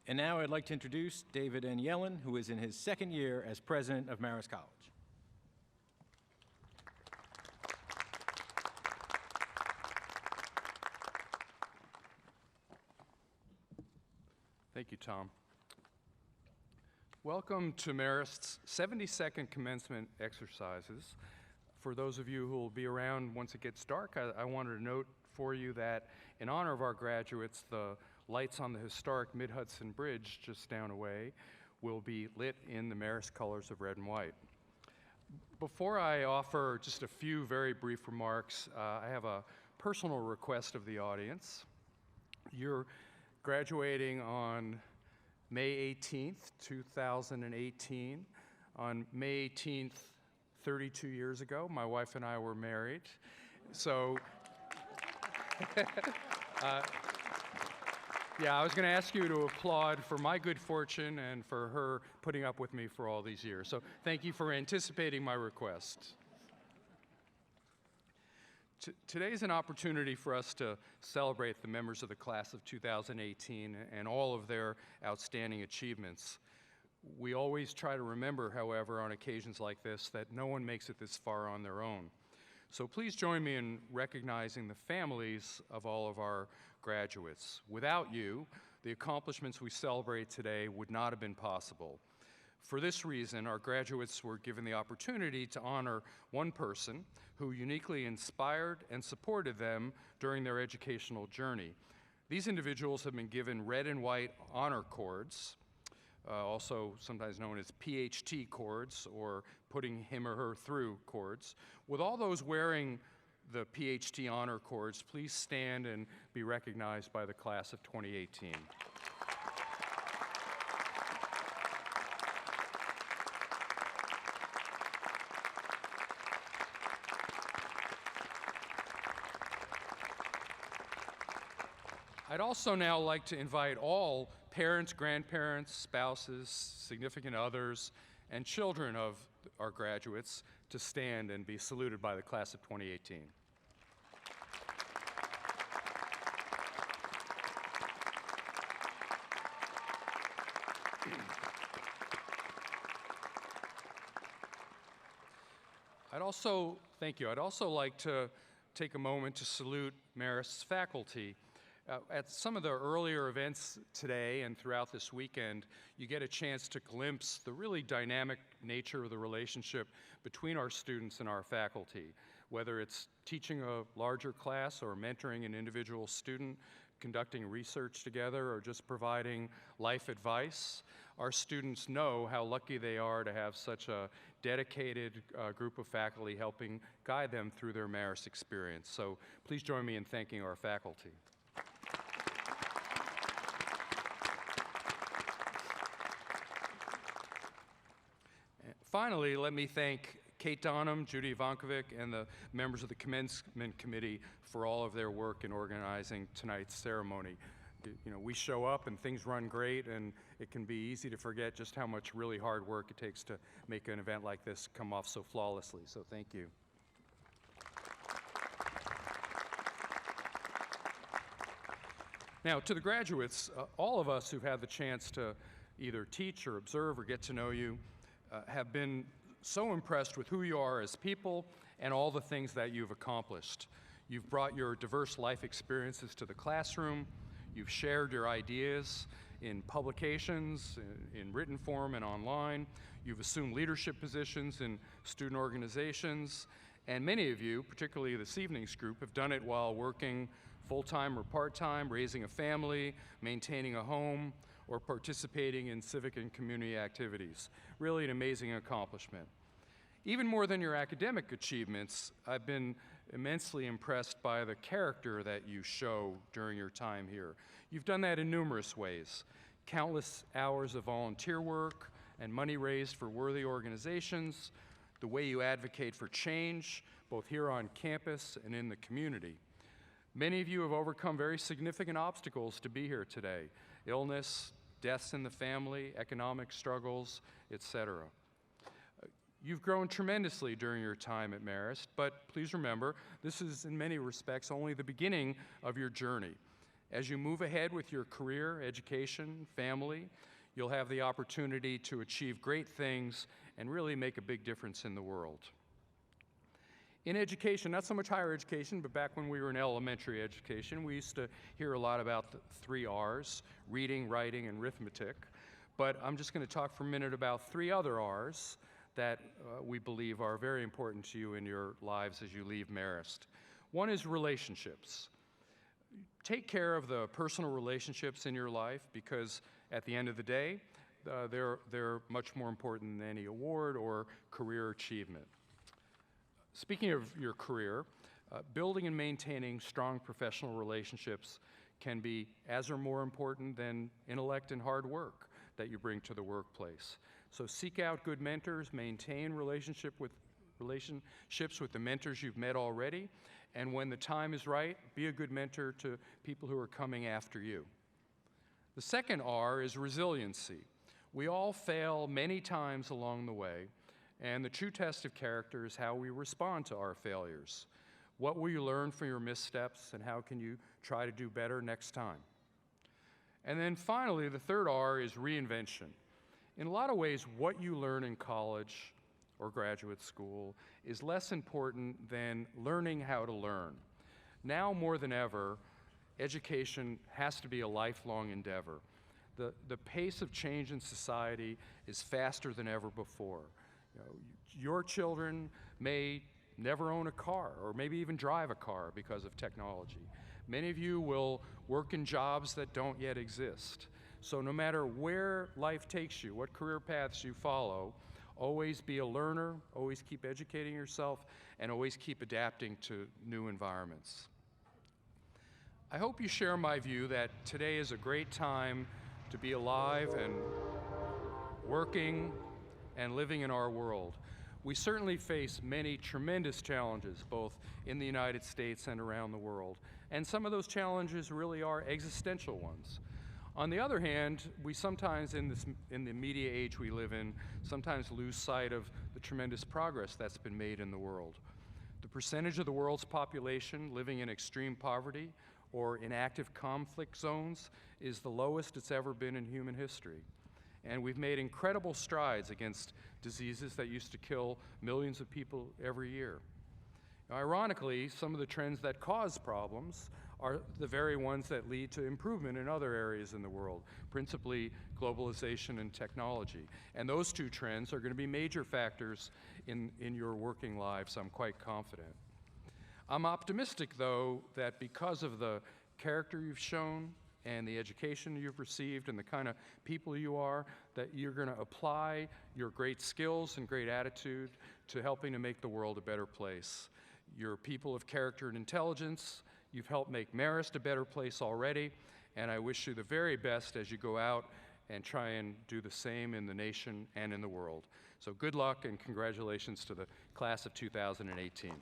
And now I'd like to introduce David N. Yellen, who is in his second year as president of Marist College. Thank you, Tom. Welcome to Marist's 72nd Commencement exercises. For those of you who will be around once it gets dark, I wanted to note for you that in honor of our graduates, the lights on the historic Mid-Hudson Bridge just down away will be lit in the Marist colors of red and white. Before I offer just a few very brief remarks, I have a personal request of the audience. You're graduating on May 18th, 2018. On May 18th, 32 years ago, my wife and I were married. So, yeah, I was going to ask you to applaud for my good fortune and for her putting up with me for all these years. So thank you for anticipating my request. Today's an opportunity for us to celebrate the members of the class of 2018 and all of their outstanding achievements. We always try to remember, however, on occasions like this, that no one makes it this far on their own. So please join me in recognizing the families of all of our graduates. Without you, the accomplishments we celebrate today would not have been possible. For this reason, our graduates were given the opportunity to honor one person who uniquely inspired and supported them during their educational journey. These individuals have been given red and white honor cords, also sometimes known as PHT cords, or putting him or her through cords. With all those wearing the PHT honor cords, please stand and be recognized by the class of 2018. I'd also now like to invite all parents, grandparents, spouses, significant others, and children of our graduates to stand and be saluted by the class of 2018. Thank you. I'd also like to take a moment to salute Marist's faculty. At some of the earlier events today and throughout this weekend, you get a chance to glimpse the really dynamic nature of the relationship between our students and our faculty. Whether it's teaching a larger class or mentoring an individual student, conducting research together, or just providing life advice, our students know how lucky they are to have such a dedicated group of faculty helping guide them through their Marist experience. So please join me in thanking our faculty. Finally, let me thank Kate Donham, Judy Ivankovic, and the members of the Commencement Committee for all of their work in organizing tonight's ceremony. You know, we show up and things run great, and it can be easy to forget just how much really hard work it takes to make an event like this come off so flawlessly. So thank you. Now, to the graduates, all of us who've had the chance to either teach or observe or get to know you have been so impressed with who you are as people and all the things that you've accomplished. You've brought your diverse life experiences to the classroom. You've shared your ideas in publications, in written form and online. You've assumed leadership positions in student organizations. And many of you, particularly this evening's group, have done it while working full-time or part-time, raising a family, maintaining a home, or participating in civic and community activities. Really an amazing accomplishment. Even more than your academic achievements, I've been immensely impressed by the character that you show during your time here. You've done that in numerous ways. Countless hours of volunteer work and money raised for worthy organizations, the way you advocate for change, both here on campus and in the community. Many of you have overcome very significant obstacles to be here today: illness, deaths in the family, economic struggles, etc. You've grown tremendously during your time at Marist, but please remember, this is in many respects only the beginning of your journey. As you move ahead with your career, education, family, you'll have the opportunity to achieve great things and really make a big difference in the world. In education, not so much higher education, but back when we were in elementary education, we used to hear a lot about the 3 R's, reading, writing, and arithmetic. But I'm just going to talk for a minute about 3 other R's that we believe are very important to you in your lives as you leave Marist. One is relationships. Take care of the personal relationships in your life, because at the end of the day, they're much more important than any award or career achievement. Speaking of your career, building and maintaining strong professional relationships can be as or more important than intellect and hard work that you bring to the workplace. So seek out good mentors, maintain relationships with the mentors you've met already, and when the time is right, be a good mentor to people who are coming after you. The second R is resiliency. We all fail many times along the way, and the true test of character is how we respond to our failures. What will you learn from your missteps, and how can you try to do better next time? And then finally, the third R is reinvention. In a lot of ways, what you learn in college or graduate school is less important than learning how to learn. Now more than ever, education has to be a lifelong endeavor. The pace of change in society is faster than ever before. Your children may never own a car or maybe even drive a car because of technology. Many of you will work in jobs that don't yet exist. So no matter where life takes you, what career paths you follow, always be a learner, always keep educating yourself, and always keep adapting to new environments. I hope you share my view that today is a great time to be alive and working and living in our world. We certainly face many tremendous challenges, both in the United States and around the world. And some of those challenges really are existential ones. On the other hand, we sometimes, in the media age we live in, sometimes lose sight of the tremendous progress that's been made in the world. The percentage of the world's population living in extreme poverty or in active conflict zones is the lowest it's ever been in human history. And we've made incredible strides against diseases that used to kill millions of people every year. Ironically, some of the trends that cause problems are the very ones that lead to improvement in other areas in the world, principally globalization and technology. And those two trends are going to be major factors in your working lives, I'm quite confident. I'm optimistic, though, that because of the character you've shown and the education you've received and the kind of people you are, that you're going to apply your great skills and great attitude to helping to make the world a better place. You're people of character and intelligence. You've helped make Marist a better place already, and I wish you the very best as you go out and try and do the same in the nation and in the world. So good luck and congratulations to the class of 2018.